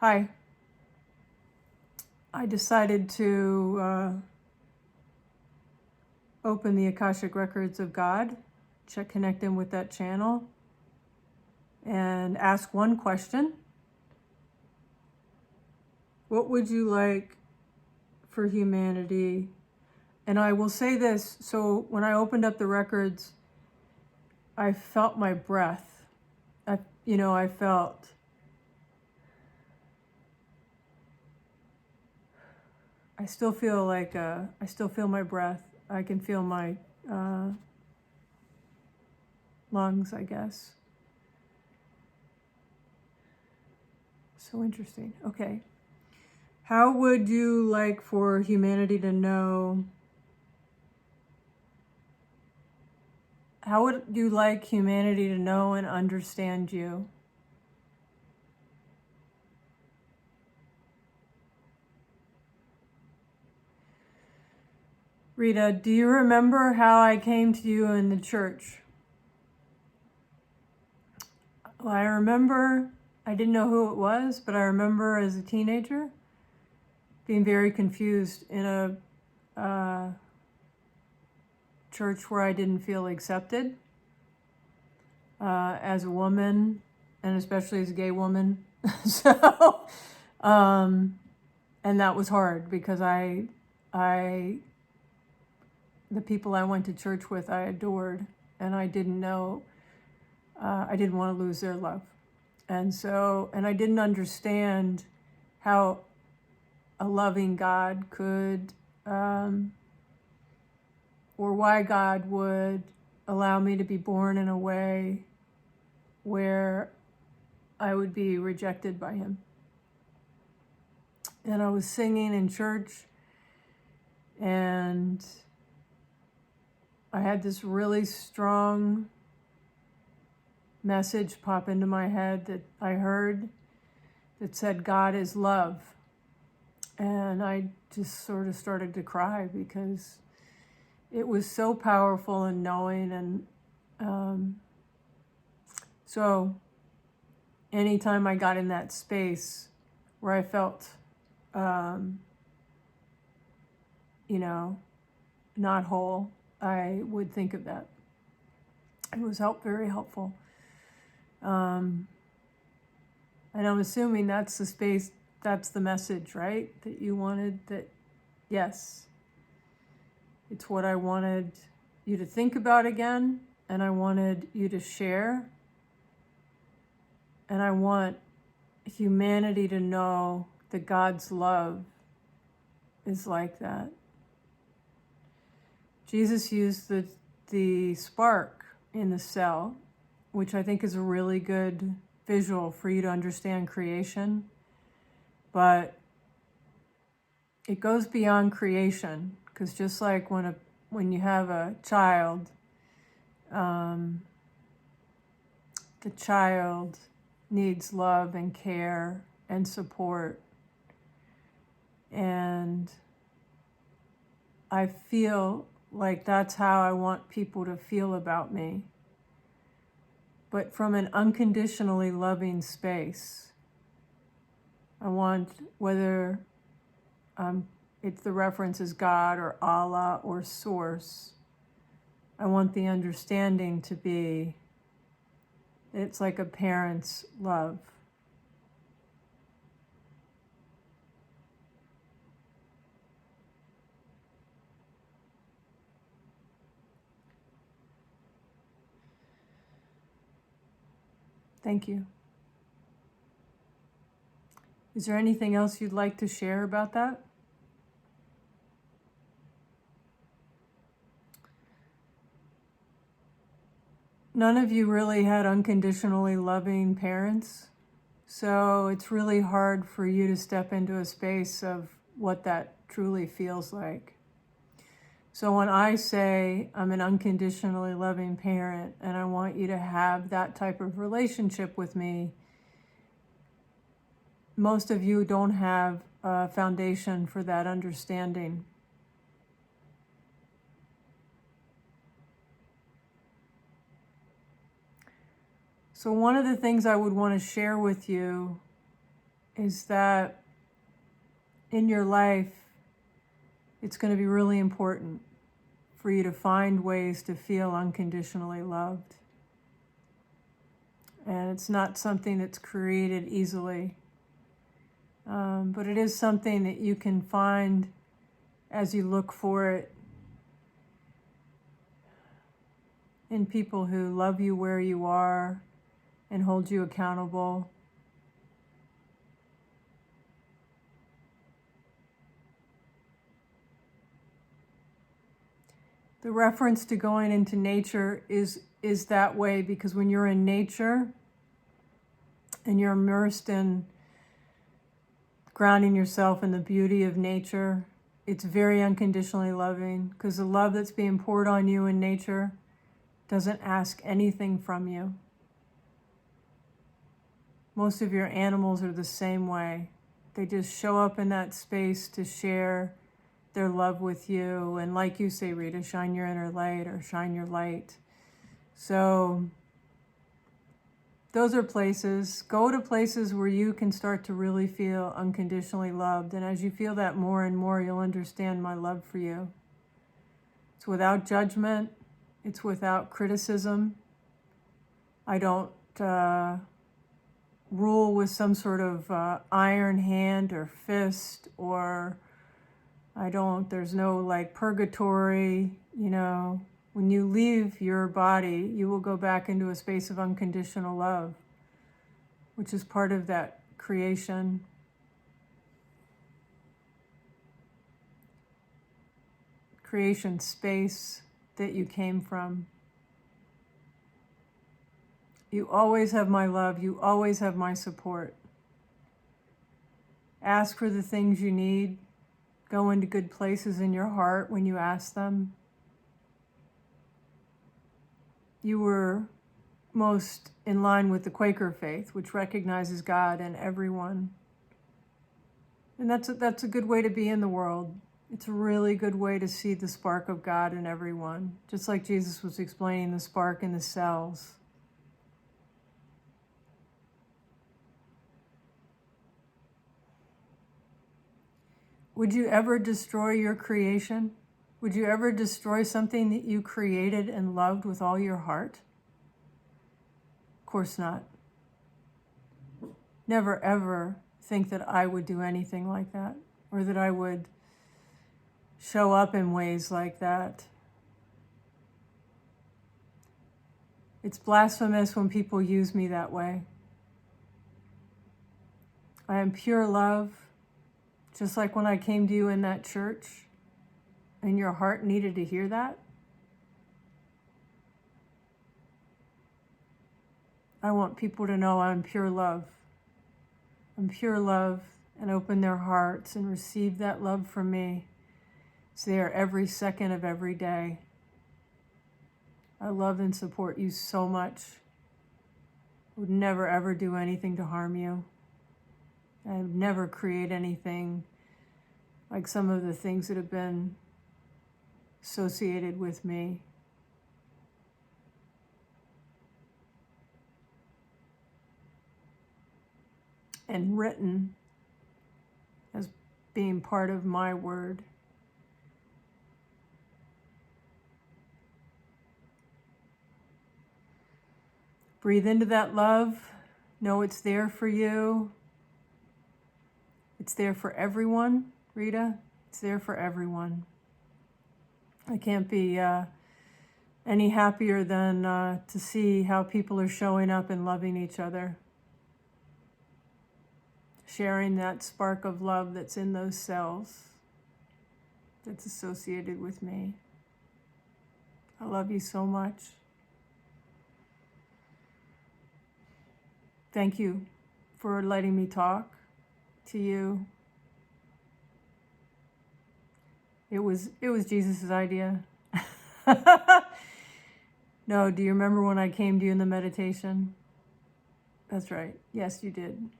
Hi. I decided to open the Akashic Records of God, connect in with that channel, and ask one question. What would you like for humanity? And I will say this, so when I opened up the records, I felt my breath. I felt, I still feel like, I still feel my breath. I can feel my lungs, I guess. So interesting. Okay. How would you like for humanity to know? How would you like humanity to know and understand you? Rita, do you remember how I came to you in the church? Well, I remember, I didn't know who it was, but I remember as a teenager being very confused in a church where I didn't feel accepted as a woman, and especially as a gay woman. So, and that was hard because the people I went to church with, I adored, and I didn't know, I didn't want to lose their love. And I didn't understand how a loving God could, or why God would allow me to be born in a way where I would be rejected by him. And I was singing in church, and I had this really strong message pop into my head that I heard that said, God is love. And I just sort of started to cry because it was so powerful and knowing. And so anytime I got in that space where I felt, not whole, I would think of that. It was very helpful. And I'm assuming that's the space, that's the message, right? That you wanted, that, yes, it's what I wanted you to think about again, and I wanted you to share, and I want humanity to know that God's love is like that. Jesus used the spark in the cell, which I think is a really good visual for you to understand creation, but it goes beyond creation, because just like when you have a child, the child needs love and care and support, and I feel like that's how I want people to feel about me, but from an unconditionally loving space. I want, whether if the reference is God or Allah or Source, I want the understanding to be that it's like a parent's love. Thank you. Is there anything else you'd like to share about that? None of you really had unconditionally loving parents, so it's really hard for you to step into a space of what that truly feels like. So when I say I'm an unconditionally loving parent and I want you to have that type of relationship with me, most of you don't have a foundation for that understanding. So one of the things I would want to share with you is that in your life, it's going to be really important for you to find ways to feel unconditionally loved. And it's not something that's created easily, but it is something that you can find as you look for it in people who love you where you are and hold you accountable. The reference to going into nature is that way because when you're in nature and you're immersed in grounding yourself in the beauty of nature, it's very unconditionally loving because the love that's being poured on you in nature doesn't ask anything from you. Most of your animals are the same way. They just show up in that space to share their love with you. And like you say, Rita, shine your inner light or shine your light. So those are places. Go to places where you can start to really feel unconditionally loved. And as you feel that more and more, you'll understand my love for you. It's without judgment. It's without criticism. I don't rule with some sort of iron hand or fist, or there's no like purgatory, When you leave your body, you will go back into a space of unconditional love, which is part of that creation. Creation space that you came from. You always have my love. You always have my support. Ask for the things you need. Go into good places in your heart when you ask them. You were most in line with the Quaker faith, which recognizes God in everyone. And that's a good way to be in the world. It's a really good way to see the spark of God in everyone, just like Jesus was explaining the spark in the cells. Would you ever destroy your creation? Would you ever destroy something that you created and loved with all your heart? Of course not. Never ever think that I would do anything like that, or that I would show up in ways like that. It's blasphemous when people use me that way. I am pure love. Just like when I came to you in that church and your heart needed to hear that. I want people to know I'm pure love. I'm pure love, and open their hearts and receive that love from me. It's there every second of every day. I love and support you so much. I would never ever do anything to harm you. I would never create anything like some of the things that have been associated with me. And written as being part of my word. Breathe into that love. Know it's there for you. It's there for everyone, Rita. It's there for everyone. I can't be any happier than to see how people are showing up and loving each other. Sharing that spark of love that's in those cells that's associated with me. I love you so much. Thank you for letting me talk to you. It was Jesus' idea. No, do you remember when I came to you in the meditation? That's right. Yes, you did.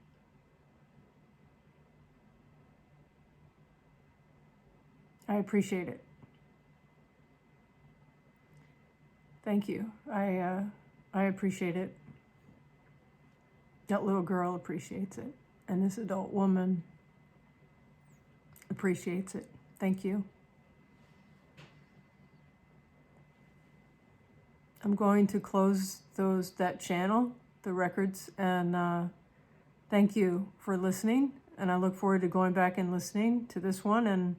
I appreciate it. Thank you. I appreciate it. That little girl appreciates it. and this adult woman appreciates it. Thank you. I'm going to close that channel, the records, and thank you for listening. And I look forward to going back and listening to this one and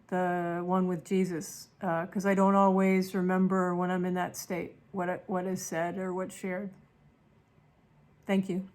the one with Jesus, because I don't always remember when I'm in that state what is said or what's shared. Thank you.